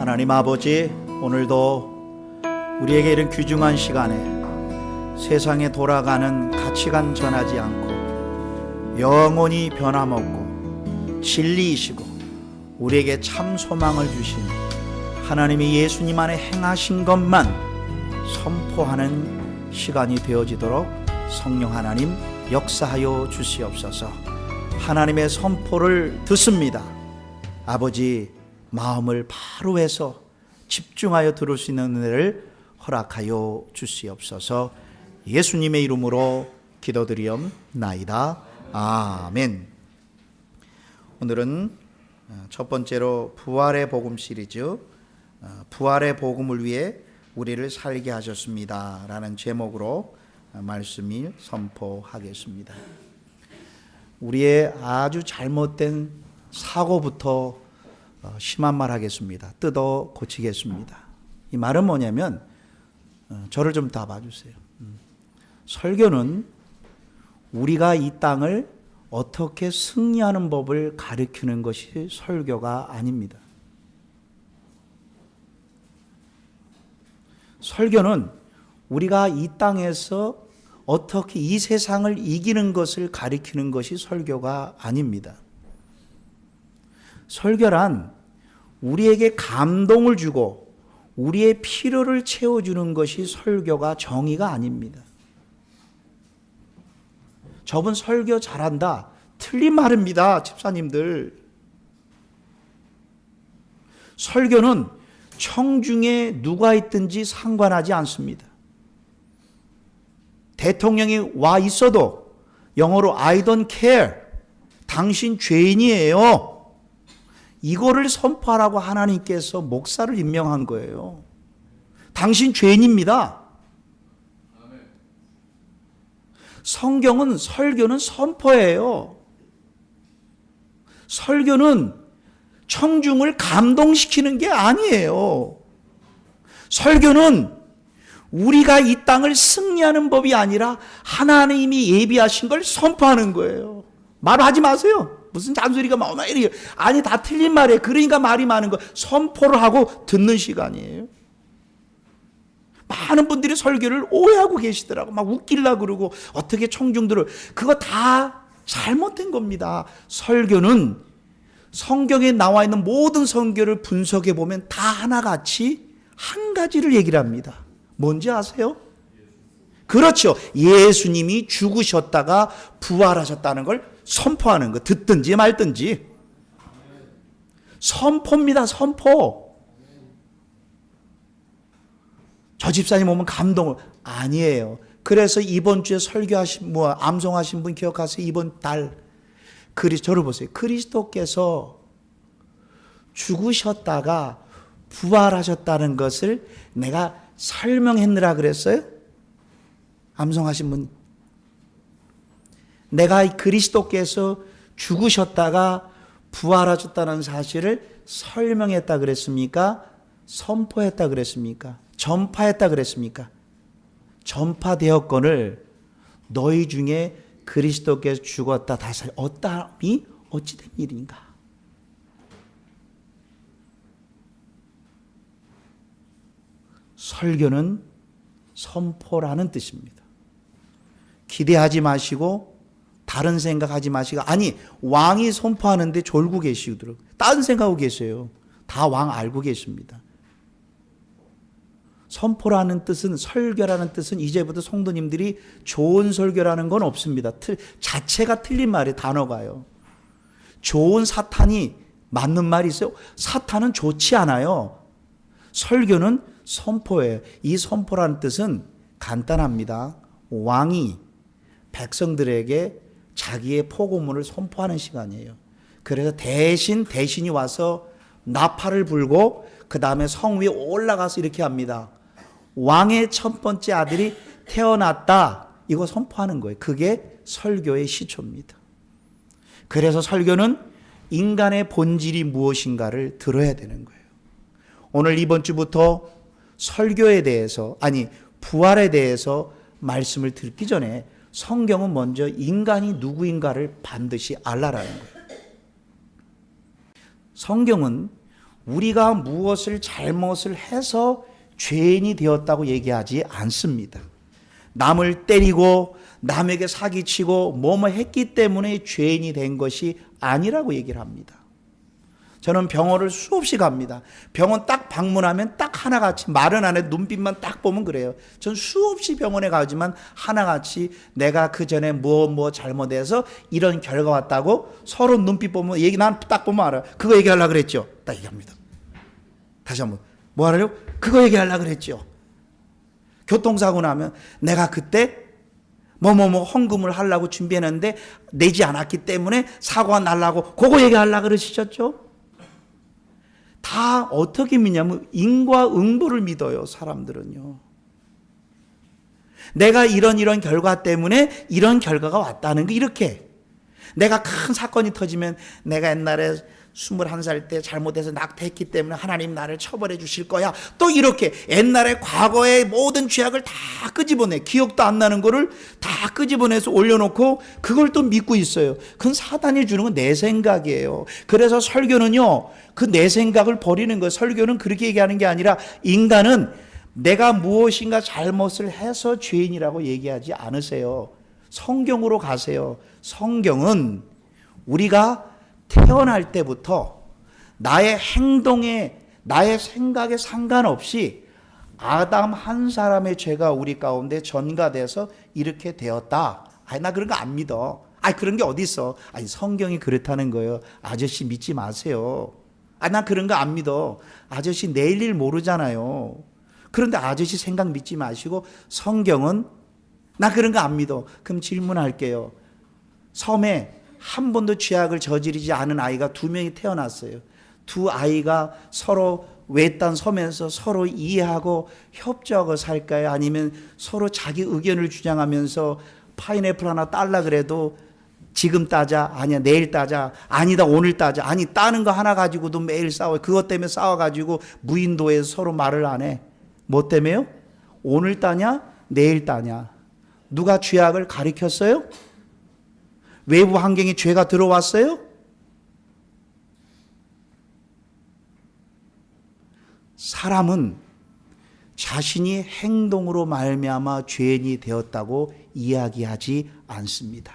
하나님 아버지, 오늘도 우리에게 이런 귀중한 시간에 세상에 돌아가는 가치관 전하지 않고 영원히 변함없고 진리이시고 우리에게 참 소망을 주신 하나님이 예수님 안에 행하신 것만 선포하는 시간이 되어지도록 성령 하나님 역사하여 주시옵소서. 하나님의 선포를 듣습니다. 아버지, 마음을 바로 해서 집중하여 들을 수 있는 은혜를 허락하여 주시옵소서. 예수님의 이름으로 기도드리옵나이다. 아멘. 오늘은 첫 번째로 부활의 복음 시리즈, 부활의 복음을 위해 우리를 살게 하셨습니다 라는 제목으로 말씀을 선포하겠습니다. 우리의 아주 잘못된 사고부터 심한 말 하겠습니다. 뜯어 고치겠습니다. 이 말은 뭐냐면, 저를 좀 다 봐주세요. 설교는 우리가 이 땅을 어떻게 승리하는 법을 가르치는 것이 설교가 아닙니다. 설교는 우리가 이 땅에서 어떻게 이 세상을 이기는 것을 가리키는 것이 설교가 아닙니다. 설교란 우리에게 감동을 주고 우리의 필요를 채워주는 것이 설교가 정의가 아닙니다. 저분 설교 잘한다. 틀린 말입니다, 집사님들. 설교는 청중에 누가 있든지 상관하지 않습니다. 대통령이 와 있어도 영어로 I don't care, 당신 죄인이에요, 이거를 선포하라고 하나님께서 목사를 임명한 거예요. 당신 죄인입니다. 성경은, 설교는 선포예요. 설교는 청중을 감동시키는 게 아니에요. 설교는 우리가 이 땅을 승리하는 법이 아니라 하나님이 예비하신 걸 선포하는 거예요. 말하지 마세요. 무슨 잔소리가 막 이래요. 아니, 다 틀린 말이에요. 그러니까 말이 많은 거. 선포를 하고 듣는 시간이에요. 많은 분들이 설교를 오해하고 계시더라고. 막 웃기려고 그러고 어떻게 청중들을, 그거 다 잘못된 겁니다. 설교는 성경에 나와 있는 모든 설교를 분석해 보면 다 하나같이 한 가지를 얘기를 합니다. 뭔지 아세요? 그렇죠. 예수님이 죽으셨다가 부활하셨다는 걸 선포하는 거. 듣든지 말든지. 선포입니다. 선포. 저 집사님 오면 감동을. 아니에요. 그래서 이번 주에 설교하신, 암송하신 분 기억하세요? 이번 달. 저를 보세요. 그리스도께서 죽으셨다가 부활하셨다는 것을 내가 설명했느라 그랬어요? 암송하신 분. 내가 그리스도께서 죽으셨다가 부활하셨다는 사실을 설명했다 그랬습니까? 선포했다 그랬습니까? 전파했다 그랬습니까? 전파되었거늘 너희 중에 그리스도께서 죽었다 다시 살 어떠함이 어찌된 일인가? 설교는 선포라는 뜻입니다. 기대하지 마시고 다른 생각하지 마시고, 아니, 왕이 선포하는데 졸고 계시더라고요. 다른 생각하고 계세요. 다 왕 알고 계십니다. 선포라는 뜻은, 설교라는 뜻은 이제부터 성도님들이 좋은 설교라는 건 없습니다. 자체가 틀린 말이에요. 단어가요. 좋은 사탄이 맞는 말이 있어요. 사탄은 좋지 않아요. 설교는 선포예요. 이 선포라는 뜻은 간단합니다. 왕이 백성들에게 자기의 포고문을 선포하는 시간이에요. 그래서 대신이 와서 나팔을 불고 그 다음에 성 위에 올라가서 이렇게 합니다. 왕의 첫 번째 아들이 태어났다. 이거 선포하는 거예요. 그게 설교의 시초입니다. 그래서 설교는 인간의 본질이 무엇인가를 들어야 되는 거예요. 오늘 이번 주부터 설교에 대해서, 아니, 부활에 대해서 말씀을 듣기 전에 성경은 먼저 인간이 누구인가를 반드시 알라라는 거예요. 성경은 우리가 무엇을 잘못을 해서 죄인이 되었다고 얘기하지 않습니다. 남을 때리고 남에게 사기치고 뭐뭐 했기 때문에 죄인이 된 것이 아니라고 얘기를 합니다. 저는 병원을 수없이 갑니다. 병원 딱 방문하면 딱 하나같이 마른 안에 눈빛만 딱 보면 그래요. 전 수없이 병원에 가지만 하나같이 내가 그 전에 뭐 잘못해서 이런 결과 왔다고 서로 눈빛 보면 얘기 난 딱 보면 알아요. 그거 얘기하려고 그랬죠. 딱 얘기합니다. 다시 한번 뭐 하려고? 그거 얘기하려고 그랬죠. 교통사고 나면 내가 그때 헌금을 하려고 준비했는데 내지 않았기 때문에 사고가 날라고 그거 얘기하려고 그러시죠? 다 어떻게 믿냐면 인과응보를 믿어요. 사람들은요. 내가 이런 결과 때문에 이런 결과가 왔다는 거 이렇게. 내가 큰 사건이 터지면 내가 옛날에 21살 때 잘못해서 낙태했기 때문에 하나님 나를 처벌해 주실 거야. 또 이렇게 옛날에 과거의 모든 죄악을 다 끄집어내, 기억도 안 나는 거를 다 끄집어내서 올려놓고 그걸 또 믿고 있어요. 그건 사단이 주는 건 내 생각이에요. 그래서 설교는요, 그 내 생각을 버리는 거예요. 설교는 그렇게 얘기하는 게 아니라 인간은 내가 무엇인가 잘못을 해서 죄인이라고 얘기하지 않으세요. 성경으로 가세요. 성경은 우리가 태어날 때부터 나의 행동에 나의 생각에 상관없이 아담 한 사람의 죄가 우리 가운데 전가돼서 이렇게 되었다. 나 그런 거 안 믿어. 그런 게 어디 있어. 성경이 그렇다는 거예요. 아저씨 믿지 마세요. 나 그런 거 안 믿어. 아저씨 내일 일 모르잖아요. 그런데 아저씨 생각 믿지 마시고 성경은 나 그런 거 안 믿어. 그럼 질문할게요. 섬에 한 번도 죄악을 저지르지 않은 아이가 2명이 태어났어요. 두 아이가 서로 외딴 섬에서 서로 이해하고 협조하고 살까요? 아니면 서로 자기 의견을 주장하면서 파인애플 하나 딸라 그래도 지금 따자, 아니야 내일 따자, 아니다 오늘 따자, 아니 따는 거 하나 가지고도 매일 싸워요. 그것 때문에 싸워가지고 무인도에서 서로 말을 안 해. 뭐 때문에요? 오늘 따냐 내일 따냐. 누가 죄악을 가리켰어요? 외부 환경에 죄가 들어왔어요? 사람은 자신이 행동으로 말미암아 죄인이 되었다고 이야기하지 않습니다.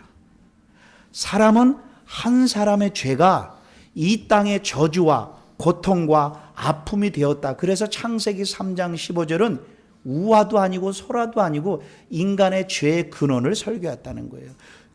사람은 한 사람의 죄가 이 땅의 저주와 고통과 아픔이 되었다. 그래서 창세기 3장 15절은 우화도 아니고 소라도 아니고 인간의 죄의 근원을 설교했다는 거예요.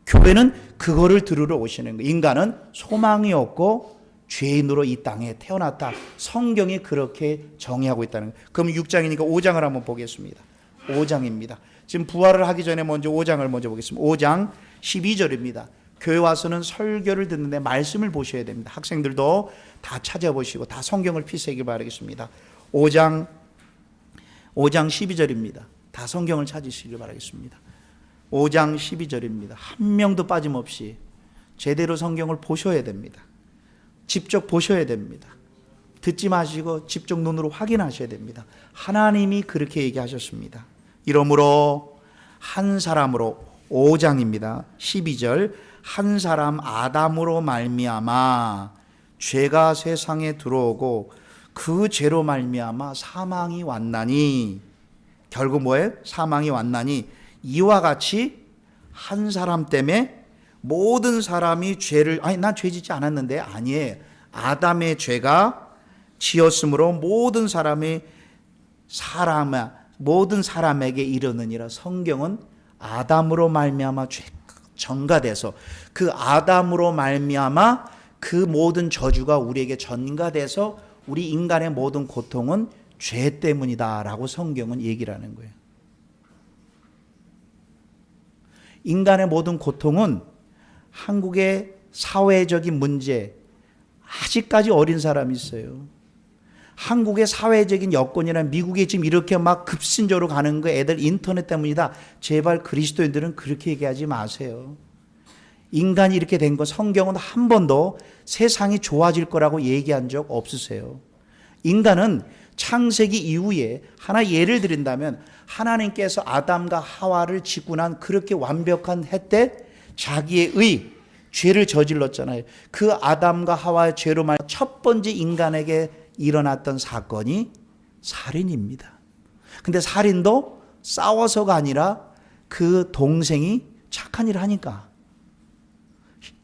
교회는 그거를 들으러 오시는 거예요. 인간은 소망이 없고 죄인으로 이 땅에 태어났다. 성경이 그렇게 정의하고 있다는 거예요. 그럼 6장이니까 5장을 한번 보겠습니다. 5장입니다. 지금 부활을 하기 전에 먼저 5장을 먼저 보겠습니다. 5장 12절입니다. 교회 와서는 설교를 듣는데 말씀을 보셔야 됩니다. 학생들도 다 찾아보시고 다 성경을 피세길 바라겠습니다. 5장 12절입니다. 다 성경을 찾으시길 바라겠습니다. 5장 12절입니다. 한 명도 빠짐없이 제대로 성경을 보셔야 됩니다. 직접 보셔야 됩니다. 듣지 마시고 직접 눈으로 확인하셔야 됩니다. 하나님이 그렇게 얘기하셨습니다. 이러므로 한 사람으로 5장입니다. 12절 한 사람 아담으로 말미암아 죄가 세상에 들어오고 그 죄로 말미암아 사망이 왔나니 결국 뭐예요? 사망이 왔나니 이와 같이 한 사람 때문에 모든 사람이 죄를 난 죄 짓지 않았는데 아니에요. 아담의 죄가 지었으므로 모든 사람에게 이르느니라. 성경은 아담으로 말미암아 죄 전가돼서 그 아담으로 말미암아 그 모든 저주가 우리에게 전가돼서 우리 인간의 모든 고통은 죄 때문이다라고 성경은 얘기를 하는 거예요. 인간의 모든 고통은 한국의 사회적인 문제, 아직까지 어린 사람이 있어요. 한국의 사회적인 여건이나 미국에 지금 이렇게 막 급진적으로 가는 거 애들 인터넷 때문이다. 제발 그리스도인들은 그렇게 얘기하지 마세요. 인간이 이렇게 된 거 성경은 한 번도 세상이 좋아질 거라고 얘기한 적 없으세요. 인간은 창세기 이후에 하나 예를 드린다면 하나님께서 아담과 하와를 짓고 난 그렇게 완벽한 해 때 자기의 죄를 저질렀잖아요. 그 아담과 하와의 죄로 말해 첫 번째 인간에게 일어났던 사건이 살인입니다. 근데 살인도 싸워서가 아니라 그 동생이 착한 일을 하니까,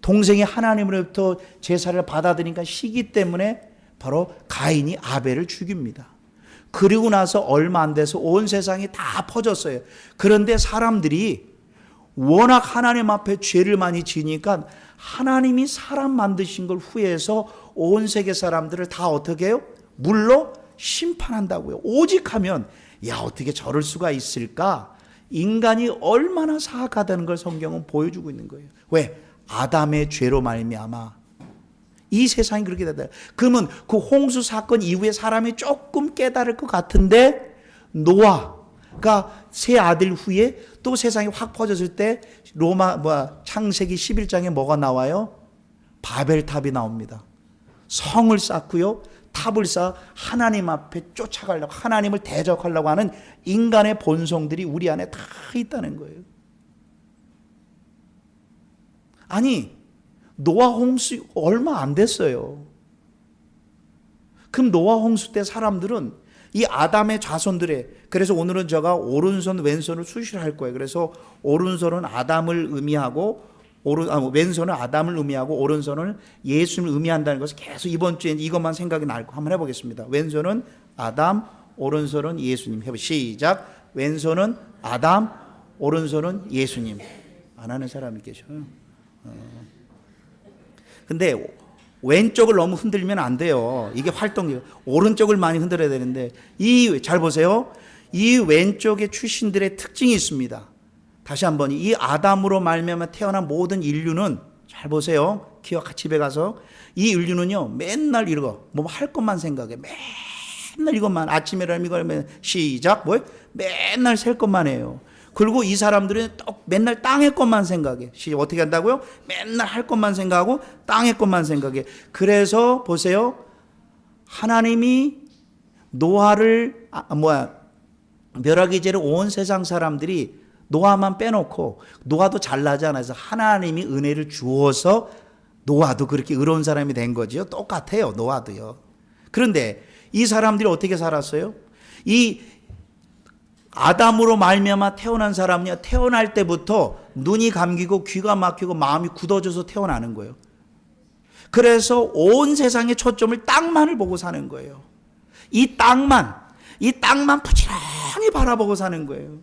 동생이 하나님으로부터 제사를 받아들이니까 시기 때문에 바로 가인이 아벨을 죽입니다. 그리고 나서 얼마 안 돼서 온 세상이 다 퍼졌어요. 그런데 사람들이 워낙 하나님 앞에 죄를 많이 지니까 하나님이 사람 만드신 걸 후회해서 온 세계 사람들을 다 어떻게 해요? 물로 심판한다고요. 오직 하면 야, 어떻게 저럴 수가 있을까? 인간이 얼마나 사악하다는 걸 성경은 보여주고 있는 거예요. 왜? 아담의 죄로 말미암아 이 세상이 그렇게 되다. 그러면 그 홍수 사건 이후에 사람이 조금 깨달을 것 같은데, 노아가 세 아들 후에 또 세상이 확 퍼졌을 때 창세기 11장에 뭐가 나와요? 바벨탑이 나옵니다. 성을 쌓고요, 탑을 쌓아 하나님 앞에 쫓아가려고, 하나님을 대적하려고 하는 인간의 본성들이 우리 안에 다 있다는 거예요. 아니, 노아 홍수 얼마 안 됐어요. 그럼 노아 홍수 때 사람들은 이 아담의 자손들의, 그래서 오늘은 제가 오른손 왼손을 수시할 거예요. 그래서 오른손은 아담을 의미하고 왼손은 아담을 의미하고 오른손을 예수님을 의미한다는 것을 계속 이번 주에 이것만 생각이 날 거 한번 해보겠습니다. 왼손은 아담, 오른손은 예수님. 시작. 왼손은 아담, 오른손은 예수님. 안 하는 사람이 계셔요. 근데 왼쪽을 너무 흔들면 안 돼요. 이게 활동이, 오른쪽을 많이 흔들어야 되는데, 잘 보세요. 이 왼쪽의 출신들의 특징이 있습니다. 다시 한번, 이 아담으로 말미암아 태어난 모든 인류는, 잘 보세요. 집에 가서, 이 인류는요, 맨날 이러고 뭐 할 것만 생각해. 맨날 이것만, 아침에 일어나면 이걸 시작, 맨날 셀 것만 해요. 그리고 이 사람들은 또 맨날 땅의 것만 생각해. 어떻게 한다고요? 맨날 할 것만 생각하고 땅의 것만 생각해. 그래서 보세요. 하나님이 노아를 멸하기 전에 온 세상 사람들이 노아만 빼놓고, 노아도 잘나잖아요. 그래서 하나님이 은혜를 주어서 노아도 그렇게 의로운 사람이 된 거죠. 똑같아요. 노아도요. 그런데 이 사람들이 어떻게 살았어요? 이 아담으로 말미암아 태어난 사람은요, 태어날 때부터 눈이 감기고 귀가 막히고 마음이 굳어져서 태어나는 거예요. 그래서 온 세상의 초점을 땅만을 보고 사는 거예요. 이 땅만 부지런히 바라보고 사는 거예요.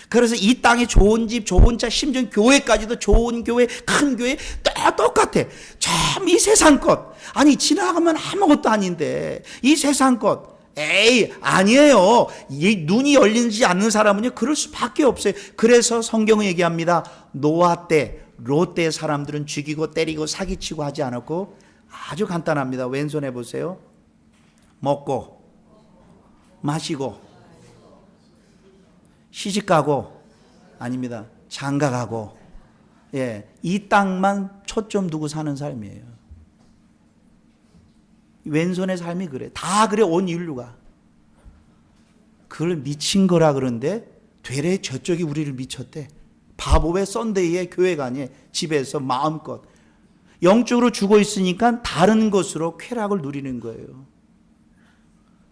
그래서 이 땅에 좋은 집, 좋은 차, 심지어 교회까지도 좋은 교회, 큰 교회 다 똑같아. 참 이 세상 것, 아니 지나가면 아무것도 아닌데 이 세상 것, 에이, 아니에요. 눈이 열리지 않는 사람은요, 그럴 수밖에 없어요. 그래서 성경은 얘기합니다. 노아 때, 롯 때 사람들은 죽이고 때리고 사기치고 하지 않았고, 아주 간단합니다. 왼손 해보세요. 먹고, 마시고, 시집가고, 아닙니다. 장가가고, 이 땅만 초점 두고 사는 삶이에요. 왼손의 삶이 그래. 다 그래, 온 인류가. 그걸 미친 거라 그러는데 되레 저쪽이 우리를 미쳤대. 바보의 썬데이에 교회가 아니에요. 집에서 마음껏. 영적으로 죽어 있으니까 다른 것으로 쾌락을 누리는 거예요.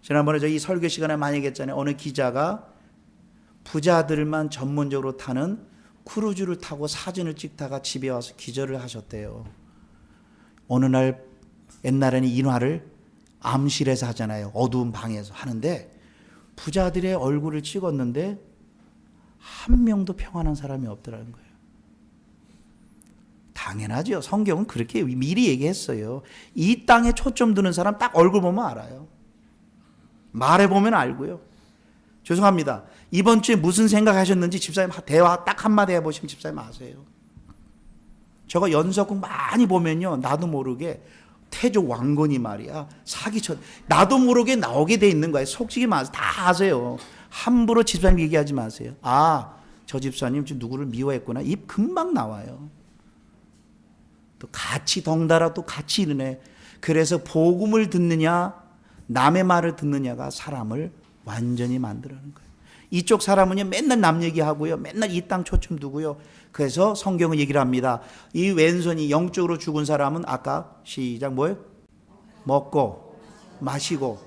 지난번에 저희 설교 시간에 많이 얘기했잖아요. 어느 기자가 부자들만 전문적으로 타는 크루즈를 타고 사진을 찍다가 집에 와서 기절을 하셨대요. 어느 날, 옛날에는 인화를 암실에서 하잖아요. 어두운 방에서 하는데 부자들의 얼굴을 찍었는데 한 명도 평안한 사람이 없더라는 거예요. 당연하죠. 성경은 그렇게 미리 얘기했어요. 이 땅에 초점 두는 사람 딱 얼굴 보면 알아요. 말해보면 알고요. 죄송합니다. 이번 주에 무슨 생각하셨는지 집사님 대화 딱 한마디 해보시면 집사님 아세요. 저거 연속극 많이 보면요, 나도 모르게 태조 왕건이 말이야 사기쳐, 나도 모르게 나오게 돼 있는 거예요. 속지기 마세요. 다 아세요. 함부로 집사님 얘기하지 마세요. 아, 저 집사님 지금 누구를 미워했구나. 입 금방 나와요. 또 같이 덩달아 또 같이 이르네. 그래서 복음을 듣느냐 남의 말을 듣느냐가 사람을 완전히 만들어내는 거예요. 이쪽 사람은요, 맨날 남 얘기하고요, 맨날 이 땅 초점 두고요. 그래서 성경은 얘기를 합니다. 이 왼손이 영적으로 죽은 사람은 아까 시작 뭐예요? 먹고 마시고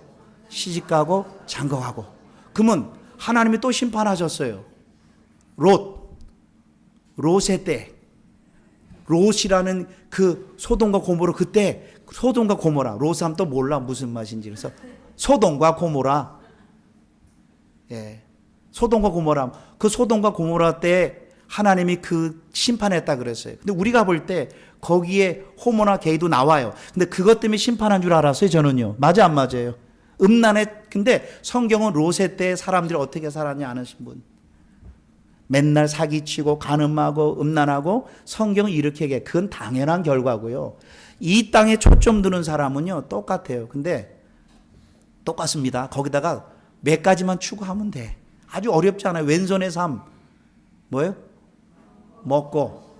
시집가고 장가가고. 그러면 하나님이 또 심판하셨어요. 롯의 때, 롯이라는 그 소돔과 고모라, 그때 소돔과 고모라, 롯하면 또 몰라 무슨 맛인지. 그래서 소돔과 고모라, 예, 소돔과 고모라, 그 소돔과 고모라 때 하나님이 그 심판했다 그랬어요. 근데 우리가 볼 때 거기에 호모나 게이도 나와요. 근데 그것 때문에 심판한 줄 알았어요, 저는요. 맞아, 안 맞아요? 근데 성경은 롯의 때 사람들이 어떻게 살았냐 아시는 분? 맨날 사기치고 간음하고 음란하고, 성경은 이렇게 얘기해. 그건 당연한 결과고요. 이 땅에 초점 두는 사람은요 똑같아요. 근데 똑같습니다. 거기다가 몇 가지만 추구하면 돼. 아주 어렵지 않아요. 왼손의 삶 뭐예요? 먹고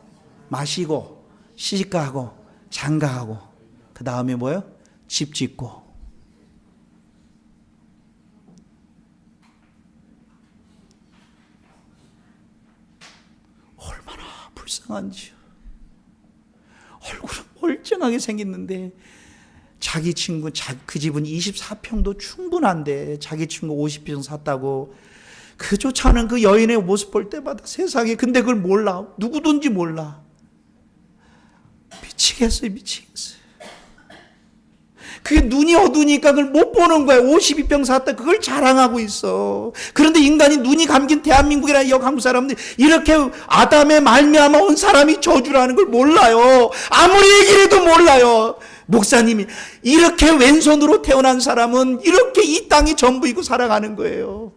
마시고 시집가고 장가하고, 그 다음에 뭐예요? 집 짓고. 얼마나 불쌍한지요. 얼굴은 멀쩡하게 생겼는데 자기 친구, 그 집은 24평도 충분한데 자기 친구 50평 샀다고 그 좋지 않은 그 여인의 모습 볼 때마다 세상에, 근데 그걸 몰라. 누구든지 몰라. 미치겠어요. 그게 눈이 어두우니까 그걸 못 보는 거야. 52평 샀다 그걸 자랑하고 있어. 그런데 인간이 눈이 감긴 대한민국이나 이 한국 사람들이 이렇게 아담의 말미암아 온 사람이 저주라는 걸 몰라요. 아무리 얘기를 해도 몰라요. 목사님이 이렇게 왼손으로 태어난 사람은 이렇게 이 땅이 전부이고 살아가는 거예요.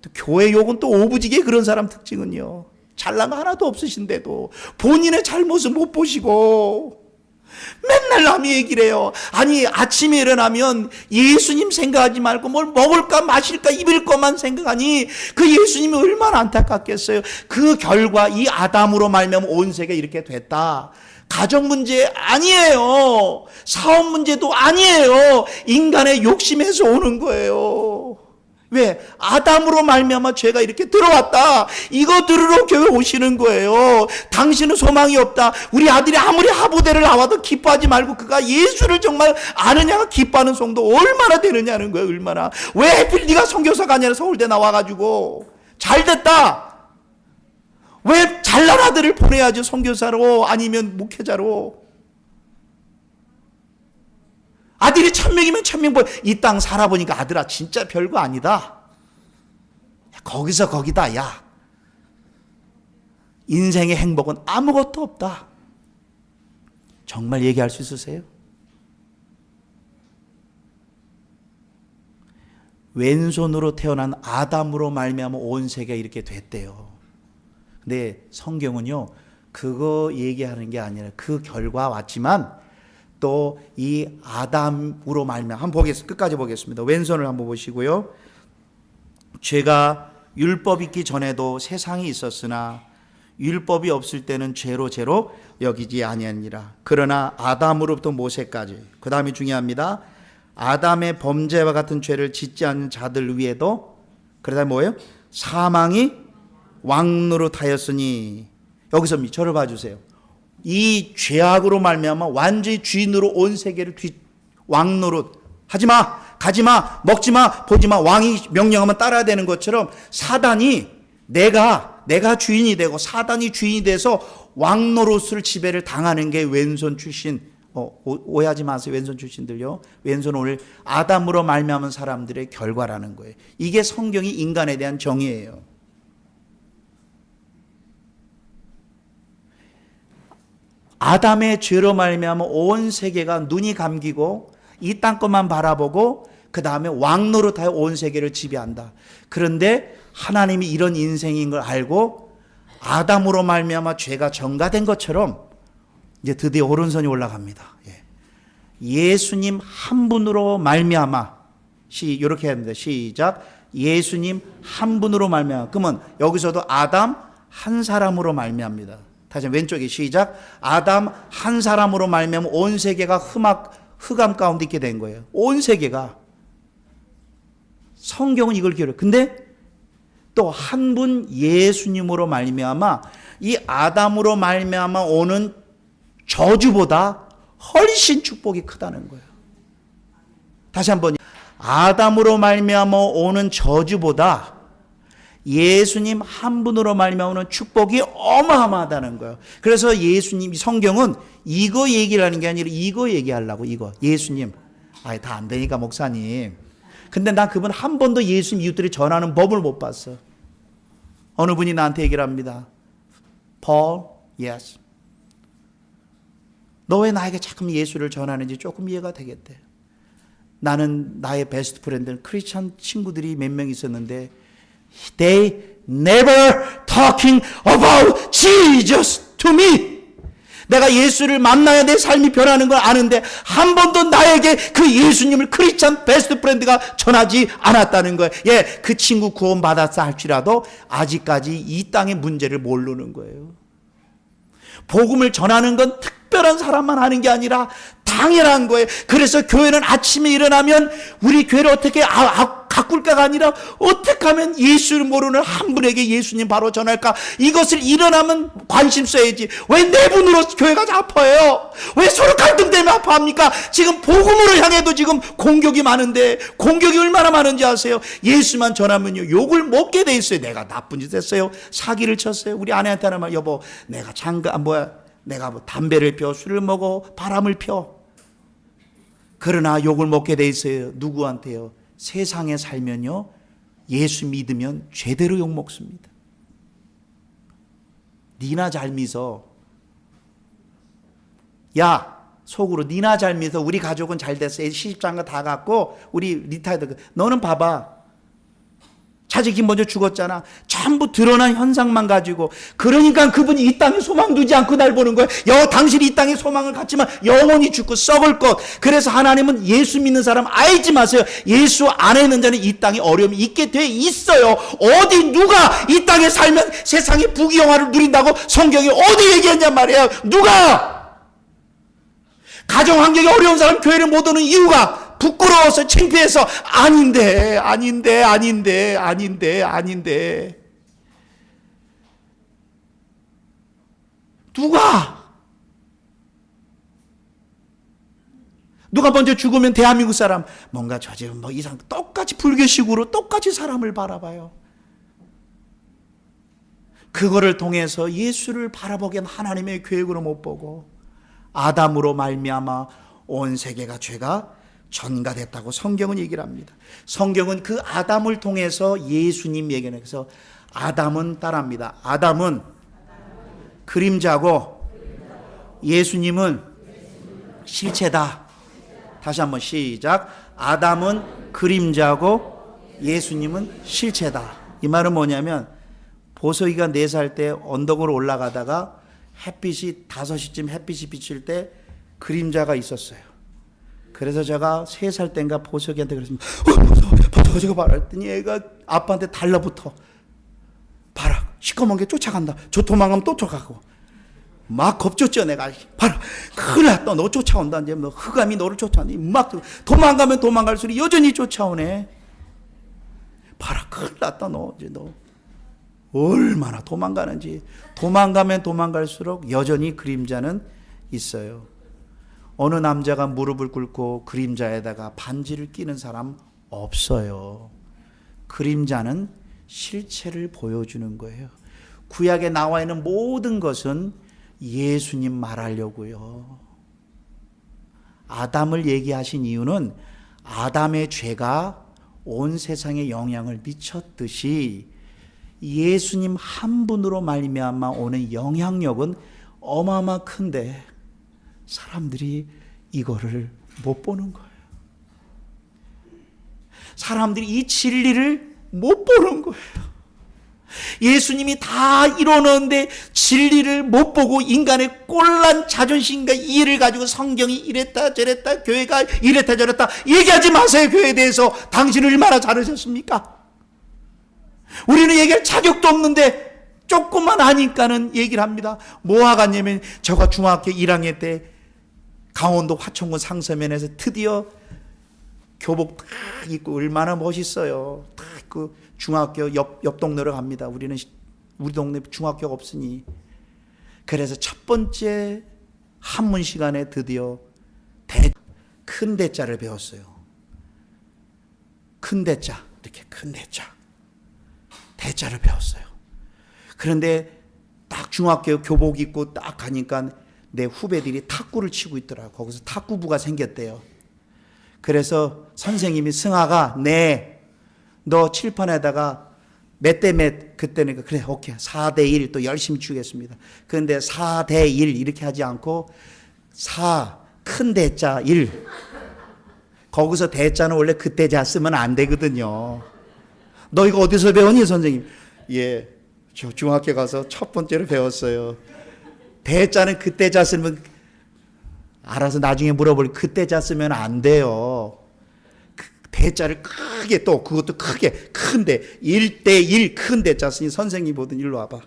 또 교회 욕은 또 오부지게 그런 사람 특징은요, 잘난 거 하나도 없으신데도 본인의 잘못을 못 보시고 맨날 남이 얘기를 해요. 아니 아침에 일어나면 예수님 생각하지 말고 뭘 먹을까 마실까 입을 것만 생각하니 그 예수님이 얼마나 안타깝겠어요. 그 결과 이 아담으로 말미암아 온 세계가 이렇게 됐다. 가정 문제 아니에요. 사업 문제도 아니에요. 인간의 욕심에서 오는 거예요. 왜? 아담으로 말미암아 죄가 이렇게 들어왔다. 이거 들으러 교회 오시는 거예요. 당신은 소망이 없다. 우리 아들이 아무리 하부대를 나와도 기뻐하지 말고 그가 예수를 정말 아느냐가 기뻐하는 성도 얼마나 되느냐는 거예요. 얼마나. 왜 하필 네가 선교사가 아니라 서울대 나와가지고 잘됐다. 왜 잘난 아들을 보내야지 선교사로 아니면 목회자로. 아들이 1000명이면 1000명 이 땅 살아보니까 아들아 진짜 별거 아니다. 거기서 거기다. 야, 인생의 행복은 아무것도 없다. 정말 얘기할 수 있으세요? 왼손으로 태어난 아담으로 말미암아 온 세계가 이렇게 됐대요. 근데 성경은요 그거 얘기하는 게 아니라 그 결과 왔지만 또 이 아담으로 말미암아 한번 보겠습니다. 끝까지 보겠습니다. 왼손을 한번 보시고요. 죄가 율법 있기 전에도 세상이 있었으나 율법이 없을 때는 죄로 여기지 아니하니라. 그러나 아담으로부터 모세까지, 그 다음이 중요합니다. 아담의 범죄와 같은 죄를 짓지 않는 자들 위에도, 그러다 뭐예요? 사망이 왕노릇하였으니. 여기서 저를 봐주세요. 이 죄악으로 말미암아 완전히 주인으로 온 세계를 왕노릇 하지마, 가지마, 먹지마, 보지마, 왕이 명령하면 따라야 되는 것처럼 사단이 내가 주인이 되고 사단이 주인이 돼서 왕노릇을 지배를 당하는 게 왼손 출신. 오해하지 마세요. 왼손 출신들요. 왼손 오늘 아담으로 말미암은 사람들의 결과라는 거예요. 이게 성경이 인간에 대한 정의예요. 아담의 죄로 말미암아 온 세계가 눈이 감기고 이 땅 것만 바라보고 그 다음에 왕노릇하여 온 세계를 지배한다. 그런데 하나님이 이런 인생인 걸 알고 아담으로 말미암아 죄가 전가된 것처럼 이제 드디어 오른손이 올라갑니다. 예수님 한 분으로 말미암아, 이렇게 합니다. 시작. 예수님 한 분으로 말미암아. 그러면 여기서도 아담 한 사람으로 말미암니다. 다시 왼쪽에 시작. 아담 한 사람으로 말미암아 온 세계가 흑암 가운데 있게 된 거예요. 온 세계가. 성경은 이걸 기록해요. 근데 또 한 분 예수님으로 말미암아 이 아담으로 말미암아 오는 저주보다 훨씬 축복이 크다는 거예요. 다시 한번, 아담으로 말미암아 오는 저주보다 예수님 한 분으로 말미암아 오는 축복이 어마어마하다는 거예요. 그래서 예수님, 성경은 이거 얘기를 하는 게 아니라 이거 얘기하려고, 이거. 예수님, 다 안 되니까 목사님. 근데 난 그분 한 번도 예수님 이웃들이 전하는 법을 못 봤어. 어느 분이 나한테 얘기를 합니다. Paul, yes. 너 왜 나에게 자꾸 예수를 전하는지 조금 이해가 되겠대. 나는 나의 베스트 프렌드는 크리스찬 친구들이 몇 명 있었는데 They never talking about Jesus to me. 내가 예수를 만나야 내 삶이 변하는 걸 아는데 한 번도 나에게 그 예수님을 크리스찬 베스트 프렌드가 전하지 않았다는 거예요. 예, 그 친구 구원 받았다 할지라도 아직까지 이 땅의 문제를 모르는 거예요. 복음을 전하는 건 특별한 사람만 하는 게 아니라 당연한 거예요. 그래서 교회는 아침에 일어나면 우리 교회를 어떻게 가꿀까가 아니라 어떻게 하면 예수를 모르는 한 분에게 예수님 바로 전할까? 이것을 일어나면 관심 써야지. 왜 내분으로 교회가 아파요? 왜 서로 갈등 때문에 아파합니까? 지금 복음으로 향해도 지금 공격이 많은데, 공격이 얼마나 많은지 아세요? 예수만 전하면요 욕을 먹게 돼 있어요. 내가 나쁜 짓 했어요. 사기를 쳤어요. 우리 아내한테 하는 말, 여보 내가 내가 뭐 담배를 펴, 술을 먹어, 바람을 펴. 그러나 욕을 먹게 돼 있어요. 누구한테요? 세상에 살면요 예수 믿으면 제대로 욕먹습니다. 니나 잘 믿어. 야, 속으로 니나 잘 믿어. 우리 가족은 잘 됐어. 시집장가 다 갔고 우리 리타이드. 너는 봐봐. 자식이 먼저 죽었잖아. 전부 드러난 현상만 가지고. 그러니까 그분이 이 땅에 소망 두지 않고 날 보는 거예요. 당신이 이 땅에 소망을 갖지만 영원히 죽고 썩을 것. 그래서 하나님은 예수 믿는 사람 알지 마세요. 예수 안에 있는 자는 이 땅에 어려움이 있게 돼 있어요. 어디 누가 이 땅에 살면 세상의 부귀영화를 누린다고 성경이 어디 얘기했냔 말이에요. 누가? 가정 환경이 어려운 사람 교회를 못 오는 이유가 부끄러워서 창피해서 아닌데 누가 먼저 죽으면 대한민국 사람 뭔가 저지금 뭐 이상 똑같이 불교식으로 똑같이 사람을 바라봐요. 그거를 통해서 예수를 바라보기엔 하나님의 계획으로 못 보고 아담으로 말미암아 온 세계가 죄가 전가됐다고 성경은 얘기를 합니다. 성경은 그 아담을 통해서 예수님 얘기는, 그래서 아담은 따라합니다. 아담은 그림자고 예수님은 실체다. 다시 한번 시작. 아담은 그림자고 예수님은 실체다. 이 말은 뭐냐면 보석이가 4살 때 언덕으로 올라가다가 햇빛이 5시쯤 햇빛이 비칠 때 그림자가 있었어요. 그래서 제가 3살 때인가 보석이한테 그랬습니다. 보석이가 봐라 했더니 애가 아빠한테 달라붙어. 봐라 시커먼 게 쫓아간다. 저 도망가면 또 쫓아가고. 막 겁줬죠 내가. 봐라 큰일 났다. 너 쫓아온다. 이제 뭐 흑암이 너를 쫓아오니 막 도망가면 도망갈수록 여전히 쫓아오네. 봐라 큰일 났다. 너 이제 너 얼마나 도망가는지. 도망가면 도망갈수록 여전히 그림자는 있어요. 어느 남자가 무릎을 꿇고 그림자에다가 반지를 끼는 사람 없어요. 그림자는 실체를 보여주는 거예요. 구약에 나와 있는 모든 것은 예수님 말하려고요. 아담을 얘기하신 이유는 아담의 죄가 온 세상에 영향을 미쳤듯이 예수님 한 분으로 말미암아 오는 영향력은 어마어마 큰데 사람들이 이거를 못 보는 거예요. 사람들이 이 진리를 못 보는 거예요. 예수님이 다 이뤄놓은데 진리를 못 보고 인간의 꼴난 자존심과 이해를 가지고 성경이 이랬다 저랬다 교회가 이랬다 저랬다 얘기하지 마세요. 교회에 대해서 당신은 얼마나 잘하셨습니까? 우리는 얘기할 자격도 없는데 조금만 하니까는 얘기를 합니다. 뭐 하겠냐면 저가 중학교 1학년 때 강원도 화천군 상서면에서 드디어 교복 딱 입고 얼마나 멋있어요. 딱 그 중학교 옆 동네로 갑니다. 우리 동네 중학교가 없으니. 그래서 첫 번째 한문 시간에 드디어 큰 대자를 배웠어요. 큰 대자, 이렇게 큰 대자. 대자를 배웠어요. 그런데 딱 중학교 교복 입고 딱 가니까 내 후배들이 탁구를 치고 있더라고. 거기서 탁구부가 생겼대요. 그래서 선생님이 승아가 너 칠판에다가 몇 대 몇 그때는 그래 오케이 4대 1 또 열심히 치겠습니다. 그런데 4대 1 이렇게 하지 않고 4 큰 대자 1 거기서 대자는 원래 그 대자 쓰면 안 되거든요. 너 이거 어디서 배웠니 선생님? 예, 저 중학교 가서 첫 번째로 배웠어요. 대자는 그 대자 쓰면 알아서 나중에 물어볼 그 대자 쓰면 안 돼요. 대자를 크게 또 그것도 크게 큰데 1대 1 큰 대자 쓰니 선생님 보더니 일로 와봐.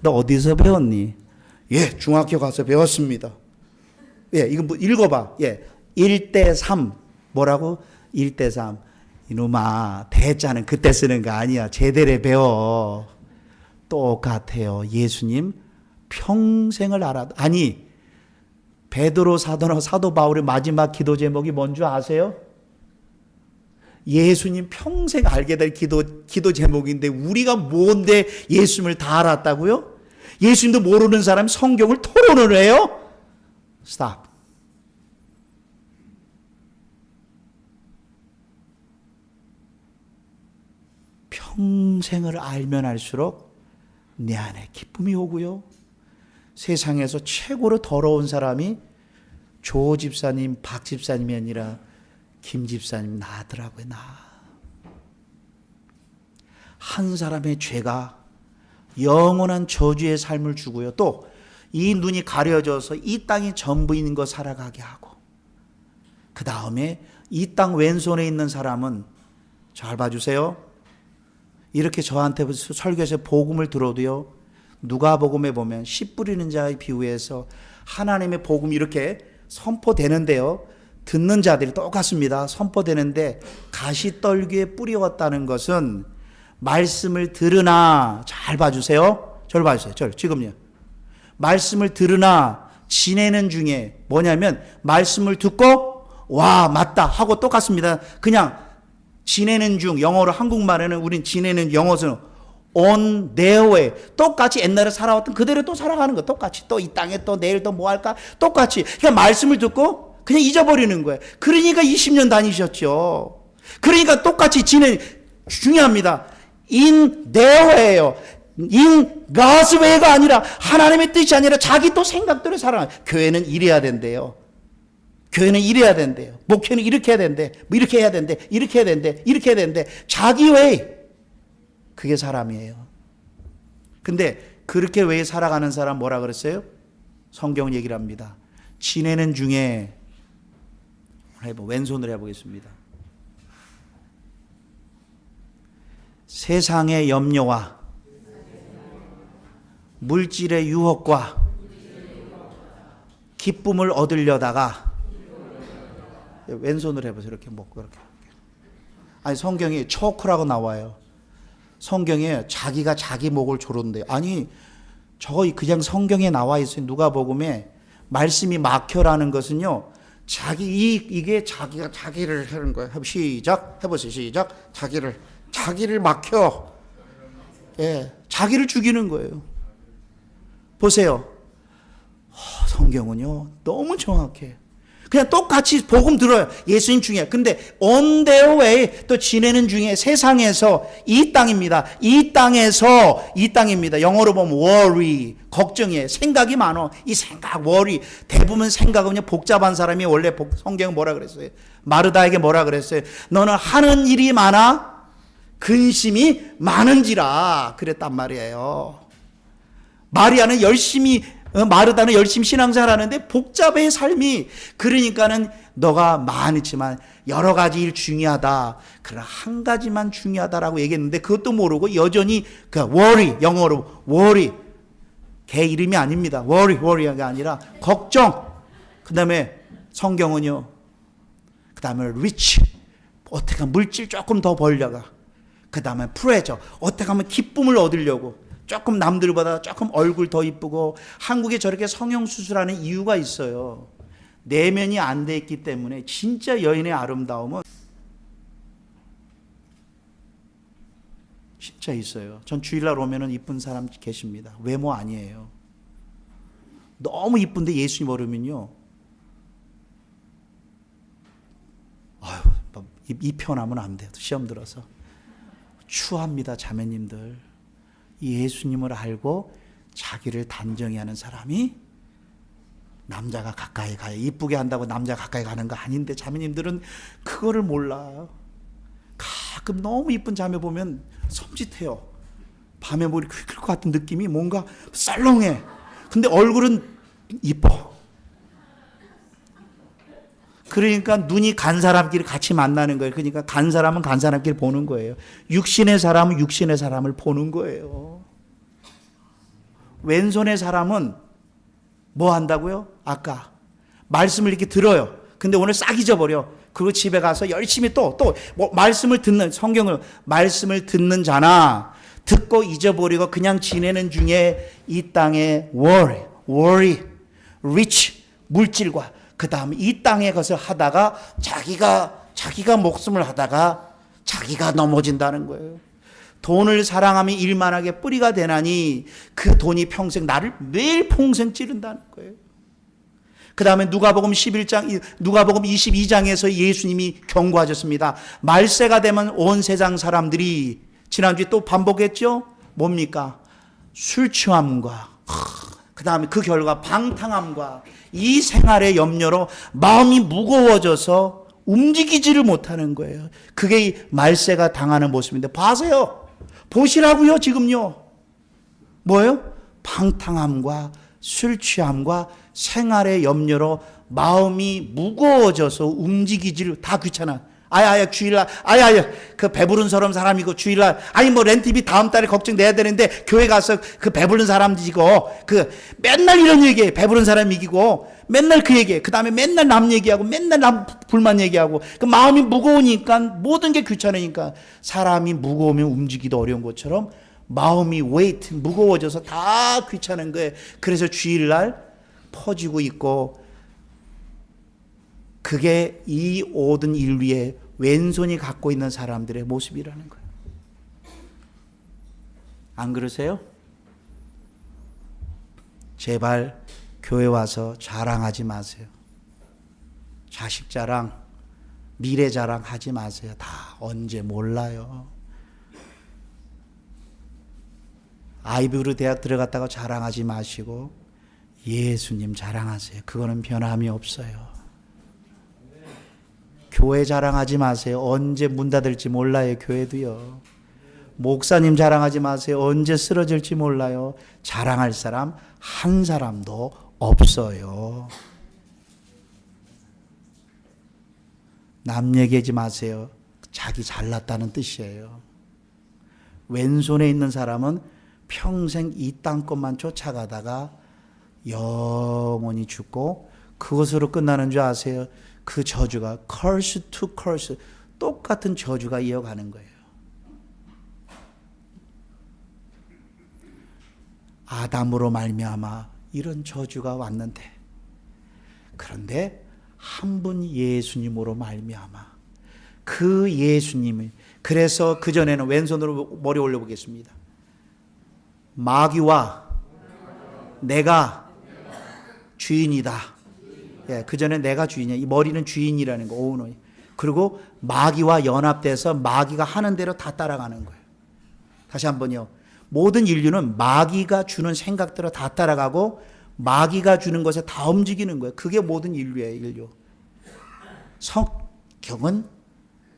너 어디서 배웠니? 예, 중학교 가서 배웠습니다. 예, 이거 뭐 읽어봐. 예, 1대 3 뭐라고? 1대 3 이놈아 대자는 그때 쓰는 거 아니야. 제대로 배워. 똑같아요. 예수님 평생을 아니 베드로 사도 바울의 마지막 기도 제목이 뭔지 아세요? 예수님 평생 알게 될 기도 제목인데 우리가 뭔데 예수님을 다 알았다고요? 예수님도 모르는 사람이 성경을 토론을 해요? Stop. 평생을 알면 알수록 내 안에 기쁨이 오고요. 세상에서 최고로 더러운 사람이 조 집사님, 박 집사님이 아니라 김 집사님 나더라고요. 한 사람의 죄가 영원한 저주의 삶을 주고요. 또 이 눈이 가려져서 이 땅이 전부인 거 살아가게 하고 그 다음에 이 땅 왼손에 있는 사람은 잘 봐주세요. 이렇게 저한테 설교에서 복음을 들어도요. 누가복음에 보면 씨 뿌리는 자의 비유에서 하나님의 복음이 이렇게 선포되는데요. 듣는 자들이 똑같습니다. 선포되는데 가시떨기에 뿌리웠다는 것은 말씀을 들으나 잘 봐주세요. 절 봐주세요. 지금요. 말씀을 들으나 지내는 중에 뭐냐면 말씀을 듣고 와 맞다 하고 똑같습니다. 그냥 지내는 중 영어로 한국말에는 우린 지내는 영어는 on their way 똑같이 옛날에 살아왔던 그대로 또 살아가는 거 똑같이 또 이 땅에 또 내일 또 뭐 할까 똑같이 그냥 말씀을 듣고 그냥 잊어버리는 거예요. 그러니까 20년 다니셨죠. 그러니까 똑같이 중요합니다. in their way예요. in God's way가 아니라 하나님의 뜻이 아니라 자기 또 생각대로 살아가요. 교회는 이래야 된대요. 교회는 이래야 된대요. 목회는 이렇게 해야 된대. 뭐 이렇게 해야 된대. 이렇게 해야 된대. 이렇게 해야 된대. 자기 웨이. 그게 사람이에요. 근데 그렇게 왜 살아가는 사람 뭐라 그랬어요? 성경 얘기를 합니다. 지내는 중에 왼손으로 해보겠습니다. 세상의 염려와 물질의 유혹과 기쁨을 얻으려다가 왼손으로 해보세요. 이렇게 먹고 이렇게. 아니 성경에 초크라고 나와요. 성경에 자기가 자기 목을 조른대요. 아니 저거 그냥 성경에 나와 있어요. 누가복음에 말씀이 막혀라는 것은요. 이게 자기가 자기를 하는 거예요. 시작 해보세요. 시작 자기를 막혀. 예, 자기를 죽이는 거예요. 보세요. 성경은요 너무 정확해. 그냥 똑같이 복음 들어요. 예수님 중에. 근데 on their way 또 지내는 중에 세상에서 이 땅입니다. 이 땅입니다. 영어로 보면 worry 걱정이에요. 생각이 많어. 이 생각 worry 대부분 생각은 그냥 복잡한 사람이 원래 성경은 뭐라 그랬어요? 마르다에게 뭐라 그랬어요? 너는 하는 일이 많아 근심이 많은지라 그랬단 말이에요. 마르다는 열심히 신앙생활하는데 복잡해 삶이. 그러니까는 너가 많지만 여러 가지 일 중요하다. 그러나 한 가지만 중요하다라고 얘기했는데 그것도 모르고 여전히 그 worry 영어로 worry 개 이름이 아닙니다. worry가 아니라 걱정. 그다음에 성경은요. 그다음에 rich 어떻게 하면 물질 조금 더 벌려가. 그다음에 pleasure 어떻게 하면 기쁨을 얻으려고. 조금 남들보다 조금 얼굴 더 이쁘고. 한국에 저렇게 성형수술하는 이유가 있어요. 내면이 안 돼 있기 때문에. 진짜 여인의 아름다움은 진짜 있어요. 전 주일날 오면은 이쁜 사람 계십니다. 외모 아니에요. 너무 이쁜데 예수님 오르면요. 아유, 이 표현하면 안 돼요. 시험 들어서. 추합니다, 자매님들. 예수님을 알고 자기를 단정히 하는 사람이 남자가 가까이 가요. 이쁘게 한다고 남자가 가까이 가는 거 아닌데 자매님들은 그거를 몰라. 가끔 너무 이쁜 자매 보면 섬찟해요. 밤에 머리 퀴클 것 같은 느낌이 뭔가 썰렁해. 근데 얼굴은 이뻐. 그러니까 눈이 간 사람끼리 같이 만나는 거예요. 그러니까 간 사람은 간 사람끼리 보는 거예요. 육신의 사람은 육신의 사람을 보는 거예요. 왼손의 사람은 뭐 한다고요? 아까 말씀을 이렇게 들어요. 근데 오늘 싹 잊어버려. 그리고 집에 가서 열심히 또 뭐 말씀을 듣는, 성경을 말씀을 듣는 자나 듣고 잊어버리고 그냥 지내는 중에 이 땅에 worry, rich, 물질과 그 다음에 이 땅의 것을 하다가 자기가 목숨을 하다가 자기가 넘어진다는 거예요. 돈을 사랑하면 일만하게 뿌리가 되나니 그 돈이 평생 나를 매일 평생 찌른다는 거예요. 그 다음에 누가복음 22장에서 예수님이 경고하셨습니다. 말세가 되면 온 세상 사람들이 지난주에 또 반복했죠. 뭡니까? 술 취함과 그 다음에 그 결과 방탕함과 이 생활의 염려로 마음이 무거워져서 움직이지를 못하는 거예요. 그게 말세가 당하는 모습인데 봐세요. 보시라고요. 지금요. 뭐예요? 방탕함과 술 취함과 생활의 염려로 마음이 무거워져서 움직이지를 다 귀찮아. 주일날 그 배부른 사람이고 주일날 뭐 렌트비 다음 달에 걱정 내야 되는데 교회 가서 그 배부른 사람 이고 그 맨날 이런 얘기해. 배부른 사람 이기고 맨날 그 얘기해. 그 다음에 맨날 남 얘기하고 맨날 남 불만 얘기하고 그 마음이 무거우니까 모든 게 귀찮으니까 사람이 무거우면 움직이기도 어려운 것처럼 마음이 weight 무거워져서 다 귀찮은 거예요. 그래서 주일날 퍼지고 있고 그게 이 모든 인류의 왼손이 갖고 있는 사람들의 모습이라는 거예요. 안 그러세요? 제발 교회 와서 자랑하지 마세요. 자식 자랑, 미래 자랑 하지 마세요. 다 언제 몰라요. 아이비로 대학 들어갔다가 자랑하지 마시고 예수님 자랑하세요. 그거는 변함이 없어요. 교회 자랑하지 마세요. 언제 문 닫을지 몰라요. 교회도요. 목사님 자랑하지 마세요. 언제 쓰러질지 몰라요. 자랑할 사람 한 사람도 없어요. 남 얘기하지 마세요. 자기 잘났다는 뜻이에요. 왼손에 있는 사람은 평생 이 땅 것만 쫓아가다가 영원히 죽고 그것으로 끝나는 줄 아세요? 그 저주가 curse to curse 똑같은 저주가 이어가는 거예요. 아담으로 말미암아 이런 저주가 왔는데 그런데 한 분 예수님으로 말미암아 그 예수님이 그래서 그전에는 왼손으로 머리 올려보겠습니다. 마귀와 내가 주인이다. 예, 그전에 내가 주인이야. 이 머리는 주인이라는 거, 오너. 그리고 마귀와 연합돼서 마귀가 하는 대로 다 따라가는 거예요. 다시 한번요. 모든 인류는 마귀가 주는 생각대로 다 따라가고 마귀가 주는 것에 다 움직이는 거예요. 그게 모든 인류예요, 인류. 성경은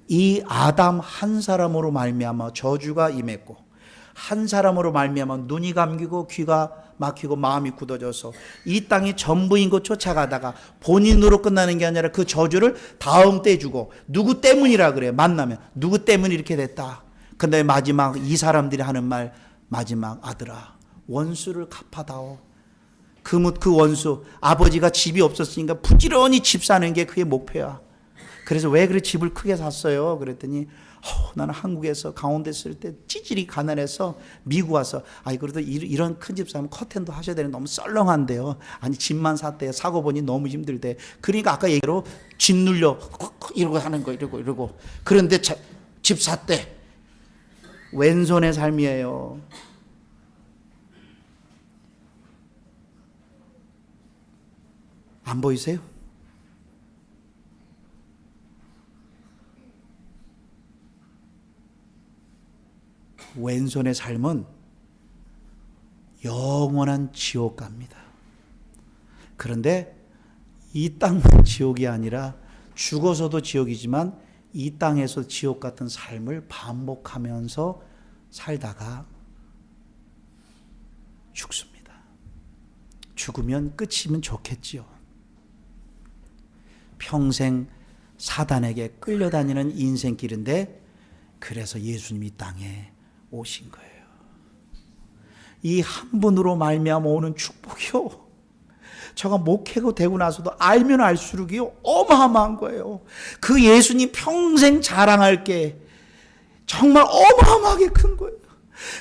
이 아담 한 사람으로 말미암아 저주가 임했고 한 사람으로 말미암아 눈이 감기고 귀가 막히고 마음이 굳어져서 이 땅이 전부인 것 쫓아가다가 본인으로 끝나는 게 아니라 그 저주를 다음 때 주고 누구 때문이라 그래요. 만나면 누구 때문에 이렇게 됐다. 근데 마지막 이 사람들이 하는 말 마지막 아들아 원수를 갚아다오. 그 원수 아버지가 집이 없었으니까 부지런히 집 사는 게 그게 목표야. 그래서 왜 그래 집을 크게 샀어요? 그랬더니 나는 한국에서 강원도 있을 때 찌질이 가난해서 미국 와서 그래도 이런 큰 집 사면 커튼도 하셔야 되는데 너무 썰렁한데요. 아니 집만 샀대요. 사고 보니 너무 힘들대. 그러니까 아까 얘기로 짓눌려 이러고 하는 거 이러고 그런데 집 샀대. 왼손의 삶이에요. 안 보이세요? 왼손의 삶은 영원한 지옥 갑니다. 그런데 이 땅만 지옥이 아니라 죽어서도 지옥이지만 이 땅에서 지옥 같은 삶을 반복하면서 살다가 죽습니다. 죽으면 끝이면 좋겠지요. 평생 사단에게 끌려다니는 인생길인데 그래서 예수님이 이 땅에 오신 거예요. 이 한 분으로 말미암아 오는 축복이요, 제가 목회가 되고 나서도 알면 알수록이요 어마어마한 거예요. 그 예수님 평생 자랑할 게 정말 어마어마하게 큰 거예요.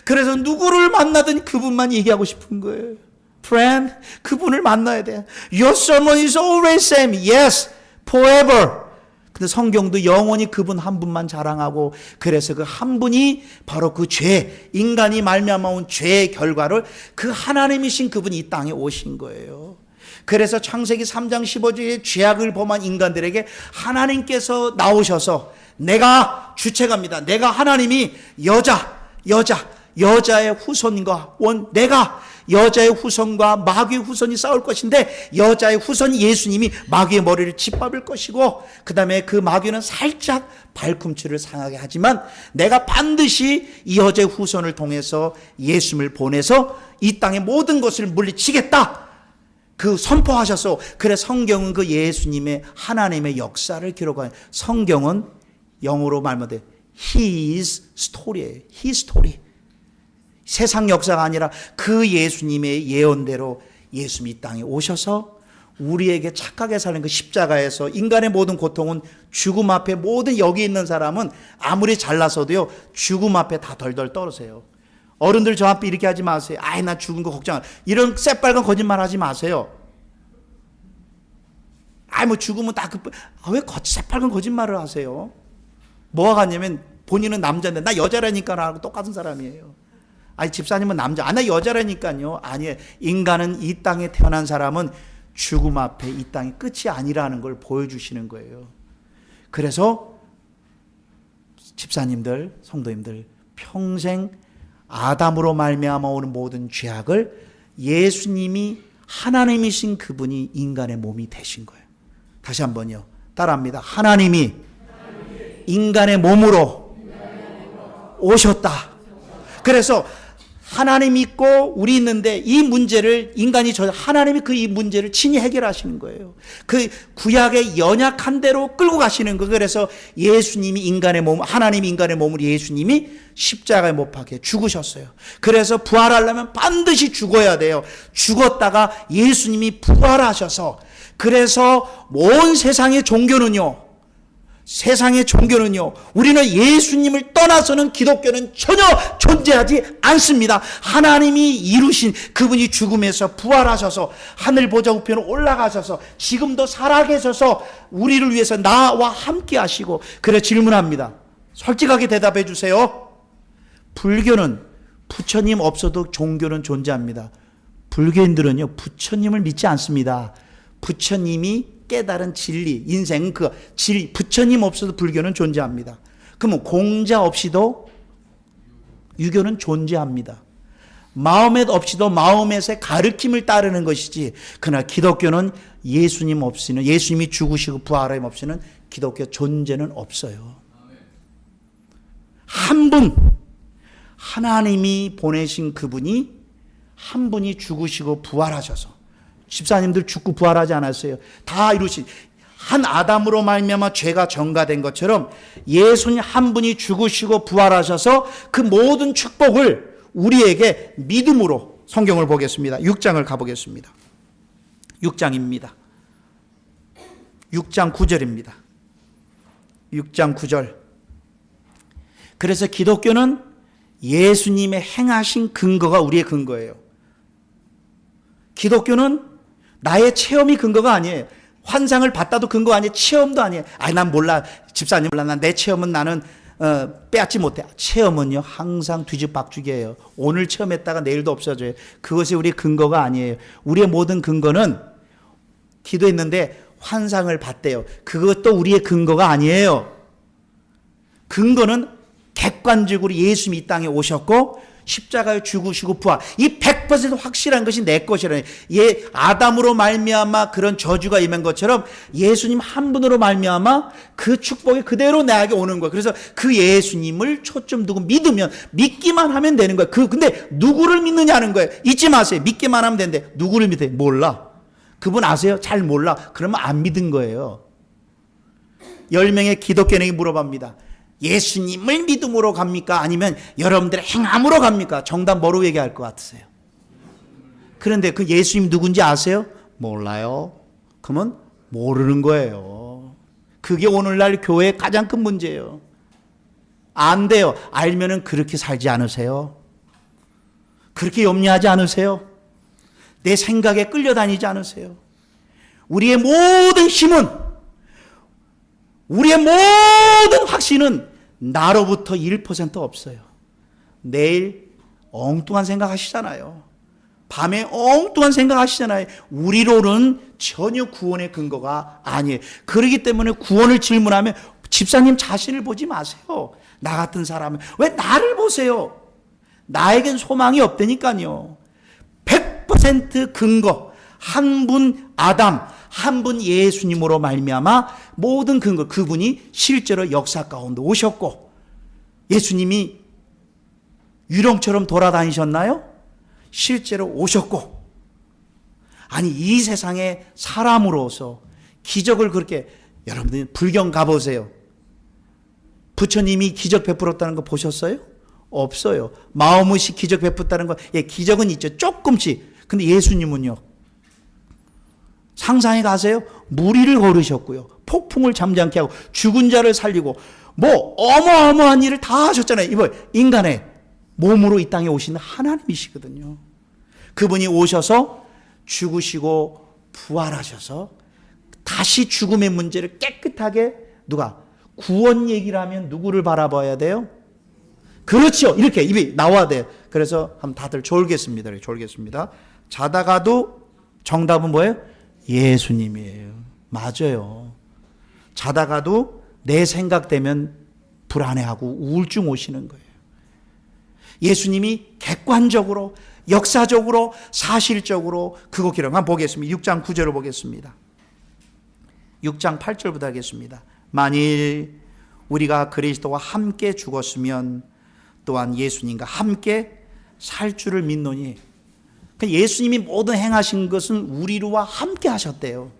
그래서 누구를 만나든 그분만 얘기하고 싶은 거예요. Friend, 그분을 만나야 돼. Your sermon is always same. Yes, forever. 근데 성경도 영원히 그분 한 분만 자랑하고, 그래서 그 한 분이 바로 그 죄, 인간이 말미암아 온 죄의 결과를 그 하나님이신 그분이 이 땅에 오신 거예요. 그래서 창세기 3장 15절에 죄악을 범한 인간들에게 하나님께서 나오셔서, 내가 주체가입니다. 내가 하나님이 여자의 후손과 내가 여자의 후손과 마귀의 후손이 싸울 것인데, 여자의 후손 예수님이 마귀의 머리를 짓밟을 것이고, 그 다음에 그 마귀는 살짝 발꿈치를 상하게 하지만 내가 반드시 이 여자의 후손을 통해서 예수님을 보내서 이 땅의 모든 것을 물리치겠다, 그 선포하셨어. 그래 성경은 그 예수님의 하나님의 역사를 기록한, 성경은 영어로 말하면 His story예요. His story. 세상 역사가 아니라 그 예수님의 예언대로 예수님이 이 땅에 오셔서 우리에게 착하게 사는 그 십자가에서 인간의 모든 고통은 죽음 앞에, 모든 여기 있는 사람은 아무리 잘나서도요 죽음 앞에 다 덜덜 떨으세요. 어른들 저 앞에 이렇게 하지 마세요. 아이 나 죽은 거 걱정 안, 이런 새빨간 거짓말 하지 마세요. 아이 뭐 죽으면 다 왜 새빨간 거짓말을 하세요? 뭐가 같냐면 본인은 남자인데 나 여자라니까 하고 똑같은 사람이에요. 아니 집사님은 남자, 나 여자라니까요. 아니에요. 인간은, 이 땅에 태어난 사람은 죽음 앞에 이 땅이 끝이 아니라는 걸 보여주시는 거예요. 그래서 집사님들, 성도님들, 평생 아담으로 말미암아 오는 모든 죄악을 예수님이, 하나님이신 그분이 인간의 몸이 되신 거예요. 다시 한번요, 따라합니다. 하나님이 인간의 몸으로 오셨다. 그래서 하나님 있고 우리 있는데 이 문제를 인간이 하나님이 그 이 문제를 친히 해결하시는 거예요. 그 구약의 연약한 대로 끌고 가시는 거예요. 그래서 예수님이 인간의 몸, 하나님이 인간의 몸을 예수님이 십자가에 못 박혀 죽으셨어요. 그래서 부활하려면 반드시 죽어야 돼요. 죽었다가 예수님이 부활하셔서, 그래서 온 세상의 종교는요, 우리는 예수님을 떠나서는 기독교는 전혀 존재하지 않습니다. 하나님이 이루신 그분이 죽음에서 부활하셔서 하늘 보좌 우편으로 올라가셔서 지금도 살아계셔서 우리를 위해서 나와 함께 하시고. 그래 질문합니다. 솔직하게 대답해 주세요. 불교는 부처님 없어도 종교는 존재합니다. 불교인들은요 부처님을 믿지 않습니다. 부처님이 깨달은 진리, 인생 그 진리, 부처님 없어도 불교는 존재합니다. 그러면 공자 없이도 유교는 존재합니다. 마호멧 없이도 마호멧의 가르침을 따르는 것이지, 그러나 기독교는 예수님 없이는, 예수님이 죽으시고 부활함 없이는 기독교 존재는 없어요. 한 분, 하나님이 보내신 그분이 한 분이 죽으시고 부활하셔서, 집사님들 죽고 부활하지 않았어요. 다 이루신, 한 아담으로 말미암아 죄가 전가된 것처럼 예수님 한 분이 죽으시고 부활하셔서 그 모든 축복을 우리에게 믿음으로, 성경을 보겠습니다. 6장을 가보겠습니다. 6장입니다. 6장 9절입니다. 6장 9절. 그래서 기독교는 예수님의 행하신 근거가 우리의 근거예요. 기독교는 나의 체험이 근거가 아니에요. 환상을 봤다도 근거 아니에요. 체험도 아니에요. 난 몰라. 집사님 몰라. 난 내 체험은 나는 빼앗지 못해. 체험은요 항상 뒤죽박죽이에요. 오늘 체험했다가 내일도 없어져요. 그것이 우리의 근거가 아니에요. 우리의 모든 근거는 기도했는데 환상을 봤대요. 그것도 우리의 근거가 아니에요. 근거는 객관적으로 예수님이 이 땅에 오셨고 십자가에 죽으시고 부활, 이 100% 확실한 것이 내 것이라는, 아담으로 말미암아 그런 저주가 임한 것처럼 예수님 한 분으로 말미암아 그 축복이 그대로 나에게 오는 거예요. 그래서 그 예수님을 초점 두고 믿으면, 믿기만 하면 되는 거예요. 근데 누구를 믿느냐는 거예요. 잊지 마세요. 믿기만 하면 되는데 누구를 믿어요? 몰라. 그분 아세요? 잘 몰라. 그러면 안 믿은 거예요. 10명의 기독교인에게 물어봅니다. 예수님을 믿음으로 갑니까? 아니면 여러분들의 행함으로 갑니까? 정답 뭐로 얘기할 것 같으세요? 그런데 그 예수님 누군지 아세요? 몰라요. 그러면 모르는 거예요. 그게 오늘날 교회의 가장 큰 문제예요. 안 돼요. 알면은 그렇게 살지 않으세요? 그렇게 염려하지 않으세요? 내 생각에 끌려다니지 않으세요? 우리의 모든 힘은, 우리의 모든 확신은 나로부터 1% 없어요. 내일 엉뚱한 생각 하시잖아요. 밤에 엉뚱한 생각 하시잖아요. 우리로는 전혀 구원의 근거가 아니에요. 그렇기 때문에 구원을 질문하면 집사님 자신을 보지 마세요. 나 같은 사람은. 왜 나를 보세요? 나에겐 소망이 없다니까요. 100% 근거, 한 분 아담, 한 분 예수님으로 말미암아 모든 근거, 그분이 실제로 역사 가운데 오셨고, 예수님이 유령처럼 돌아다니셨나요? 실제로 오셨고, 아니 이 세상에 사람으로서 기적을 그렇게, 여러분들 불경 가보세요. 부처님이 기적 베풀었다는 거 보셨어요? 없어요. 마오무시 기적 베풀었다는 거, 기적은 있죠. 조금씩. 근데 예수님은요, 상상해 가세요. 무리를 걸으셨고요. 폭풍을 잠잠케 하고 죽은 자를 살리고 뭐 어마어마한 일을 다 하셨잖아요. 이거 인간의 몸으로 이 땅에 오시는 하나님이시거든요. 그분이 오셔서 죽으시고 부활하셔서 다시 죽음의 문제를 깨끗하게, 누가 구원 얘기를 하면 누구를 바라봐야 돼요? 그렇죠. 이렇게 입이 나와야 돼요. 그래서 한번 다들 졸겠습니다. 졸겠습니다. 자다가도 정답은 뭐예요? 예수님이에요. 맞아요. 자다가도 내 생각되면 불안해하고 우울증 오시는 거예요. 예수님이 객관적으로, 역사적으로, 사실적으로 그거 기록. 한번 보겠습니다. 6장 9절을 보겠습니다. 6장 8절부터 하겠습니다. 만일 우리가 그리스도와 함께 죽었으면 또한 예수님과 함께 살 줄을 믿노니, 예수님이 모든 행하신 것은 우리와 함께 하셨대요.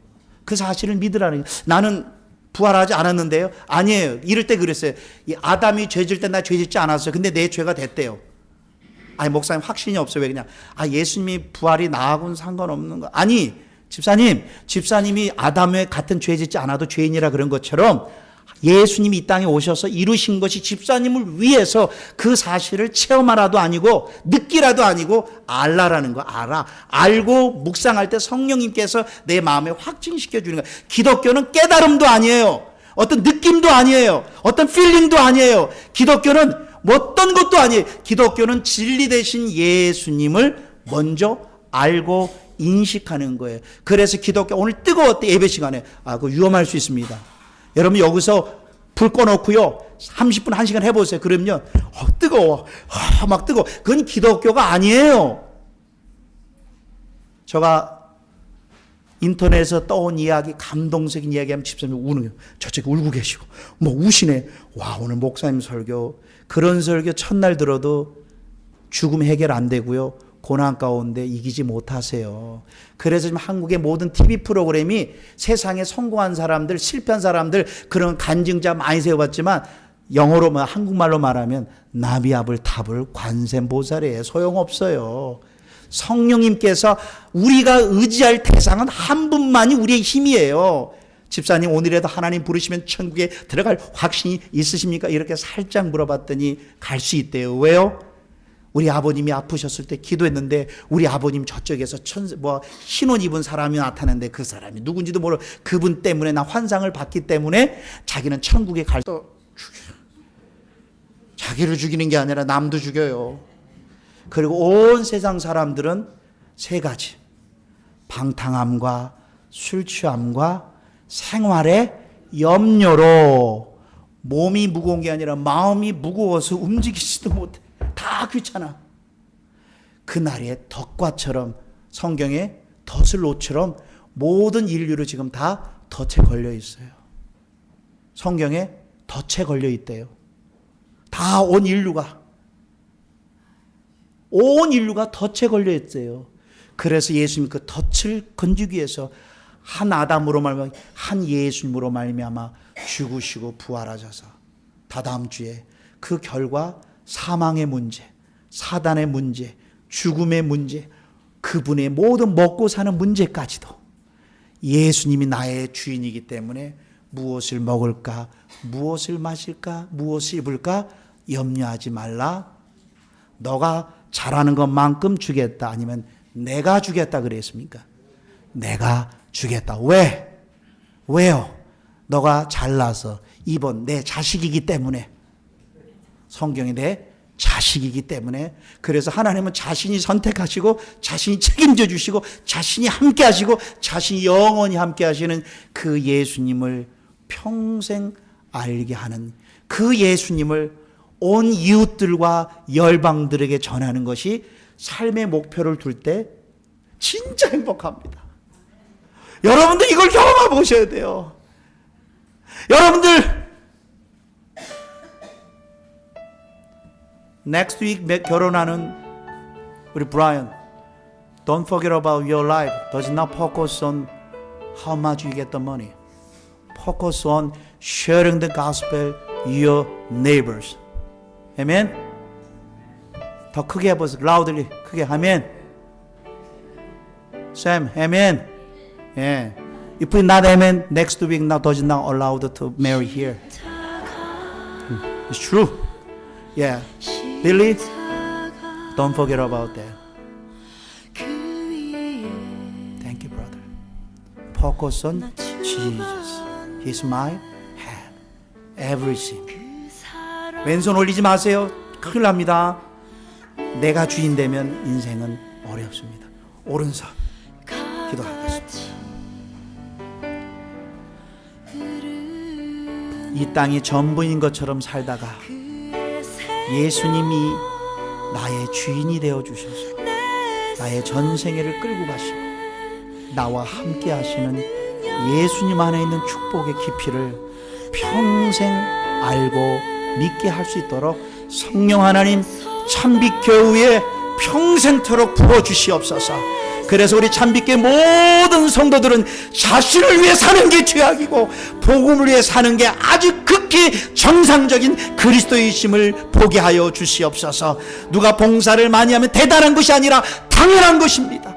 그 사실을 믿으라는 거예요. 나는 부활하지 않았는데요. 아니에요. 이럴 때 그랬어요. 이 아담이 죄질 때 나 죄짓지 않았어요. 근데 내 죄가 됐대요. 아니 목사님 확신이 없어요. 왜 그냥 예수님이 부활이 나하고는 상관없는 거. 아니 집사님이 아담의 같은 죄짓지 않아도 죄인이라 그런 것처럼 예수님이 이 땅에 오셔서 이루신 것이 집사님을 위해서 그 사실을 체험하라도 아니고 느끼라도 아니고 알라라는 거. 알고 묵상할 때 성령님께서 내 마음에 확증시켜 주는 거예요. 기독교는 깨달음도 아니에요. 어떤 느낌도 아니에요. 어떤 필링도 아니에요. 기독교는 어떤 것도 아니에요. 기독교는 진리 되신 예수님을 먼저 알고 인식하는 거예요. 그래서 기독교 오늘 뜨거웠대. 예배 시간에 그거 위험할 수 있습니다. 여러분 여기서 불 꺼놓고요 30분 1시간 해보세요. 그러면요 뜨거워, 막 뜨거워. 그건 기독교가 아니에요. 제가 인터넷에서 떠온 이야기, 감동적인 이야기하면 집사님 우는 거예요. 저쪽에 울고 계시고 뭐 우시네. 와, 오늘 목사님 설교, 그런 설교 첫날 들어도 죽음 해결 안 되고요, 고난 가운데 이기지 못하세요. 그래서 지금 한국의 모든 TV 프로그램이 세상에 성공한 사람들, 실패한 사람들, 그런 간증자 많이 세워봤지만 영어로 한국말로 말하면 나비아불 탑을 관세음보살이에요. 소용없어요. 성령님께서, 우리가 의지할 대상은 한 분만이 우리의 힘이에요. 집사님 오늘이라도 하나님 부르시면 천국에 들어갈 확신이 있으십니까? 이렇게 살짝 물어봤더니 갈 수 있대요. 왜요? 우리 아버님이 아프셨을 때 기도했는데 우리 아버님 저쪽에서 흰옷 입은 사람이 나타났는데 그 사람이 누군지도 모르고 그분 때문에 나 환상을 봤기 때문에 자기는 천국에 갈 수. 자기를 죽이는 게 아니라 남도 죽여요. 그리고 온 세상 사람들은 세 가지: 방탕함과 술 취함과 생활의 염려로 몸이 무거운 게 아니라 마음이 무거워서 움직이지도 못해. 다 귀찮아. 그날의 덫과처럼, 성경에 덫을 놓처럼 모든 인류로 지금 다 덫에 걸려 있어요. 성경에 덫에 걸려 있대요. 다 온 인류가 덫에 걸려 있어요. 그래서 예수님 그 덫을 건지기 위해서 한 아담으로 말미암아 한 예수님으로 말미암아 죽으시고 부활하셔서 다다음 주에 그 결과 사망의 문제, 사단의 문제, 죽음의 문제, 그분의 모든 먹고 사는 문제까지도 예수님이 나의 주인이기 때문에 무엇을 먹을까, 무엇을 마실까, 무엇을 입을까 염려하지 말라. 너가 잘하는 것만큼 주겠다. 아니면 내가 주겠다 그랬습니까? 내가 주겠다. 왜요? 너가 잘나서 이번 내 자식이기 때문에. 성경이 내 자식이기 때문에. 그래서 하나님은 자신이 선택하시고 자신이 책임져 주시고 자신이 함께 하시고 자신이 영원히 함께 하시는 그 예수님을 평생 알게 하는 그 예수님을 온 이웃들과 열방들에게 전하는 것이 삶의 목표를 둘 때 진짜 행복합니다. 여러분들 이걸 경험해 보셔야 돼요. 여러분들 next week 결혼하는 우리 브라이언, don't forget about your life. Does not focus on how much you get the money. Focus on sharing the gospel your neighbors. 아멘. 더 크게 해보세요. loudly 크게. 아멘. Sam, amen. 예. If we not amen, next week now does not allowed to marry here. It's true. Yeah. Billy, don't forget about that. Thank you, brother. Focus on Jesus. He's my head. Everything. 왼손 올리지 마세요. 큰일 납니다. 내가 주인 되면 인생은 어렵습니다. 오른손 기도하겠습니다. 이 땅이 전부인 것처럼 살다가 예수님이 나의 주인이 되어 주셔서 나의 전생애를 끌고 가시고 나와 함께 하시는 예수님 안에 있는 축복의 깊이를 평생 알고 믿게 할 수 있도록 성령 하나님 참빛교회에 평생토록 부어주시옵소서. 그래서 우리 참빛교회 모든 성도들은 자신을 위해 사는 게 죄악이고 복음을 위해 사는 게 아주 극히 정상적인 그리스도이심을 보게 하여 주시옵소서. 누가 봉사를 많이 하면 대단한 것이 아니라 당연한 것입니다.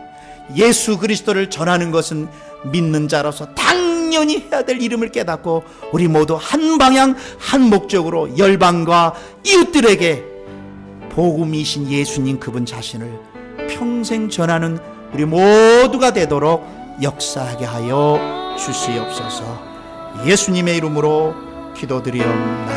예수 그리스도를 전하는 것은 믿는 자로서 당연히 해야 될 이름을 깨닫고 우리 모두 한 방향 한 목적으로 열방과 이웃들에게 복음이신 예수님 그분 자신을 평생 전하는 우리 모두가 되도록 역사하게 하여 주시옵소서. 예수님의 이름으로 기도드리옵나이다.